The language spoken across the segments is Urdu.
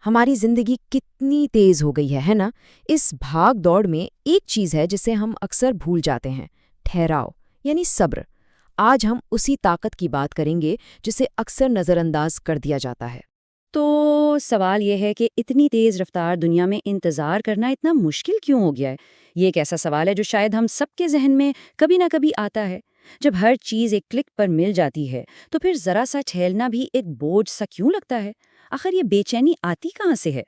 ہماری زندگی کتنی تیز ہو گئی ہے نا؟ اس بھاگ دوڑ میں ایک چیز ہے جسے ہم اکثر بھول جاتے ہیں: ٹھہراؤ، یعنی صبر۔ آج ہم اسی طاقت کی بات کریں گے جسے اکثر نظر انداز کر دیا جاتا ہے۔ تو سوال یہ ہے کہ اتنی تیز رفتار دنیا میں انتظار کرنا اتنا مشکل کیوں ہو گیا ہے؟ یہ ایک ایسا سوال ہے جو شاید ہم سب کے ذہن میں کبھی نہ کبھی آتا ہے۔ جب ہر چیز ایک کلک پر مل جاتی ہے تو پھر ذرا سا ٹھہرنا بھی ایک بوجھ سا کیوں لگتا ہے؟ آخر یہ بے چینی آتی کہاں سے ہے؟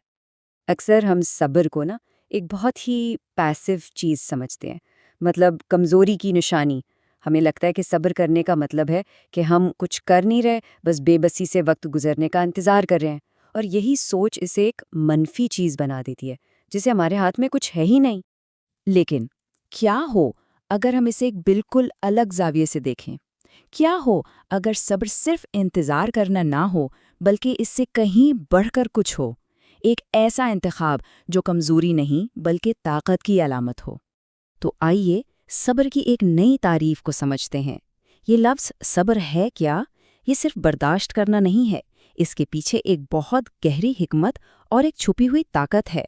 اکثر ہم صبر کو ایک بہت ہی پیسو چیز سمجھتے ہیں، مطلب کمزوری کی نشانی۔ ہمیں لگتا ہے کہ صبر کرنے کا مطلب ہے کہ ہم کچھ کر نہیں رہے، بس بے بسی سے وقت گزرنے کا انتظار کر رہے ہیں، اور یہی سوچ اسے ایک منفی چیز بنا دیتی ہے جسے ہمارے ہاتھ میں کچھ ہے ہی نہیں۔ لیکن کیا ہو اگر ہم اسے ایک بالکل الگ زاویے سے دیکھیں؟ کیا ہو اگر صبر صرف انتظار کرنا نہ ہو بلکہ اس سے کہیں بڑھ کر کچھ ہو؟ ایک ایسا انتخاب جو کمزوری نہیں بلکہ طاقت کی علامت ہو۔ تو آئیے صبر کی ایک نئی تعریف کو سمجھتے ہیں۔ یہ لفظ صبر ہے کیا؟ یہ صرف برداشت کرنا نہیں ہے، اس کے پیچھے ایک بہت گہری حکمت اور ایک چھپی ہوئی طاقت ہے۔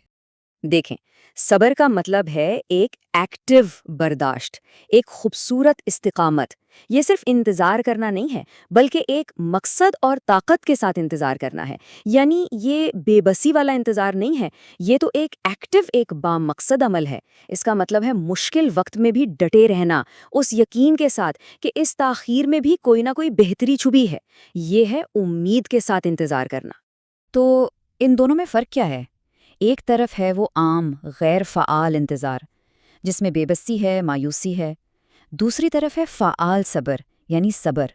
دیکھیں، صبر کا مطلب ہے ایک ایکٹیو برداشت، ایک خوبصورت استقامت۔ یہ صرف انتظار کرنا نہیں ہے بلکہ ایک مقصد اور طاقت کے ساتھ انتظار کرنا ہے۔ یعنی یہ بے بسی والا انتظار نہیں ہے، یہ تو ایک ایکٹیو، ایک بامقصد عمل ہے۔ اس کا مطلب ہے مشکل وقت میں بھی ڈٹے رہنا، اس یقین کے ساتھ کہ اس تاخیر میں بھی کوئی نہ کوئی بہتری چھپی ہے۔ یہ ہے امید کے ساتھ انتظار کرنا۔ تو ان دونوں میں فرق کیا ہے؟ ایک طرف ہے وہ عام غیر فعال انتظار جس میں بے بسی ہے، مایوسی ہے۔ دوسری طرف ہے فعال صبر، یعنی صبر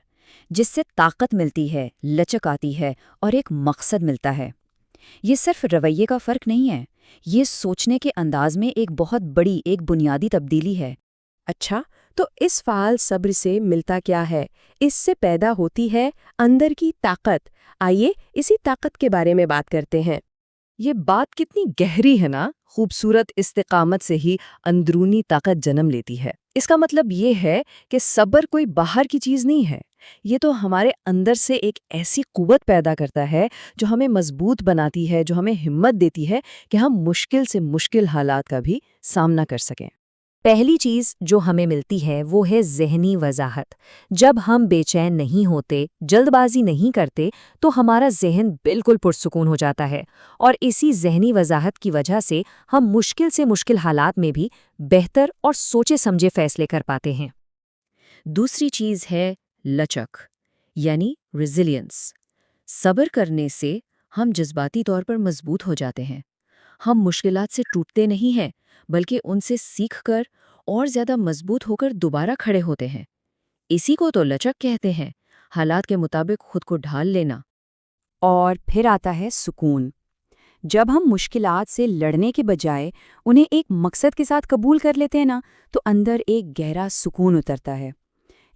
جس سے طاقت ملتی ہے، لچک آتی ہے اور ایک مقصد ملتا ہے۔ یہ صرف رویے کا فرق نہیں ہے، یہ سوچنے کے انداز میں ایک بہت بڑی، ایک بنیادی تبدیلی ہے۔ اچھا، تو اس فعال صبر سے ملتا کیا ہے؟ اس سے پیدا ہوتی ہے اندر کی طاقت۔ آئیے اسی طاقت کے بارے میں بات کرتے ہیں۔ یہ بات کتنی گہری ہے نا! خوبصورت استقامت سے ہی اندرونی طاقت جنم لیتی ہے۔ اس کا مطلب یہ ہے کہ صبر کوئی باہر کی چیز نہیں ہے، یہ تو ہمارے اندر سے ایک ایسی قوت پیدا کرتا ہے جو ہمیں مضبوط بناتی ہے، جو ہمیں ہمت دیتی ہے کہ ہم مشکل سے مشکل حالات کا بھی سامنا کر سکیں۔ پہلی چیز جو ہمیں ملتی ہے وہ ہے ذہنی وضاحت۔ جب ہم بے چین نہیں ہوتے، جلد بازی نہیں کرتے، تو ہمارا ذہن بالکل پرسکون ہو جاتا ہے، اور اسی ذہنی وضاحت کی وجہ سے ہم مشکل سے مشکل حالات میں بھی بہتر اور سوچے سمجھے فیصلے کر پاتے ہیں۔ دوسری چیز ہے لچک، یعنی ریزیلینس۔ صبر کرنے سے ہم جذباتی طور پر مضبوط ہو جاتے ہیں۔ ہم مشکلات سے ٹوٹتے نہیں ہیں بلکہ ان سے سیکھ کر اور زیادہ مضبوط ہو کر دوبارہ کھڑے ہوتے ہیں۔ اسی کو تو لچک کہتے ہیں، حالات کے مطابق خود کو ڈھال لینا۔ اور پھر آتا ہے سکون۔ جب ہم مشکلات سے لڑنے کے بجائے انہیں ایک مقصد کے ساتھ قبول کر لیتے ہیں نا، تو اندر ایک گہرا سکون اترتا ہے۔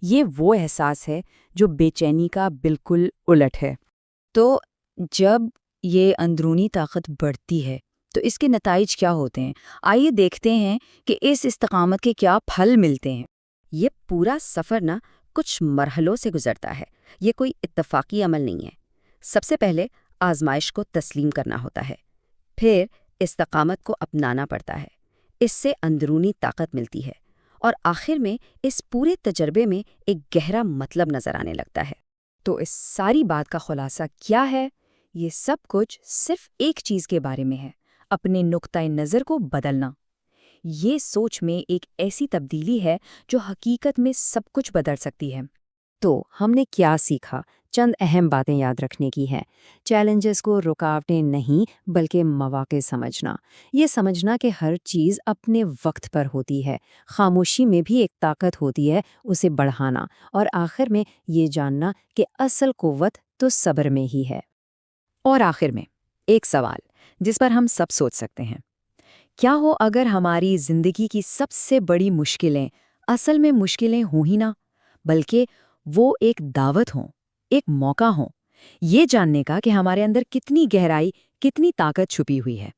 یہ وہ احساس ہے جو بے چینی کا بالکل الٹ ہے۔ تو جب یہ اندرونی طاقت بڑھتی ہے تو اس کے نتائج کیا ہوتے ہیں؟ آئیے دیکھتے ہیں کہ اس استقامت کے کیا پھل ملتے ہیں۔ یہ پورا سفر کچھ مرحلوں سے گزرتا ہے، یہ کوئی اتفاقی عمل نہیں ہے۔ سب سے پہلے آزمائش کو تسلیم کرنا ہوتا ہے، پھر استقامت کو اپنانا پڑتا ہے، اس سے اندرونی طاقت ملتی ہے، اور آخر میں اس پورے تجربے میں ایک گہرا مطلب نظر آنے لگتا ہے۔ تو اس ساری بات کا خلاصہ کیا ہے؟ یہ سب کچھ صرف ایک چیز کے بارے میں ہے: اپنے نقطۂ نظر کو بدلنا۔ یہ سوچ میں ایک ایسی تبدیلی ہے جو حقیقت میں سب کچھ بدل سکتی ہے۔ تو ہم نے کیا سیکھا؟ چند اہم باتیں یاد رکھنے کی ہیں۔ چیلنجز کو رکاوٹیں نہیں بلکہ مواقع سمجھنا۔ یہ سمجھنا کہ ہر چیز اپنے وقت پر ہوتی ہے، خاموشی میں بھی ایک طاقت ہوتی ہے، اسے بڑھانا۔ اور آخر میں یہ جاننا کہ اصل قوت تو صبر میں ہی ہے۔ اور آخر میں ایک سوال جس پر ہم سب سوچ سکتے ہیں: کیا ہو اگر ہماری زندگی کی سب سے بڑی مشکلیں اصل میں مشکلیں ہوں ہی نہ، بلکہ وہ ایک دعوت ہوں، ایک موقع ہوں، یہ جاننے کا کہ ہمارے اندر کتنی گہرائی، کتنی طاقت چھپی ہوئی ہے۔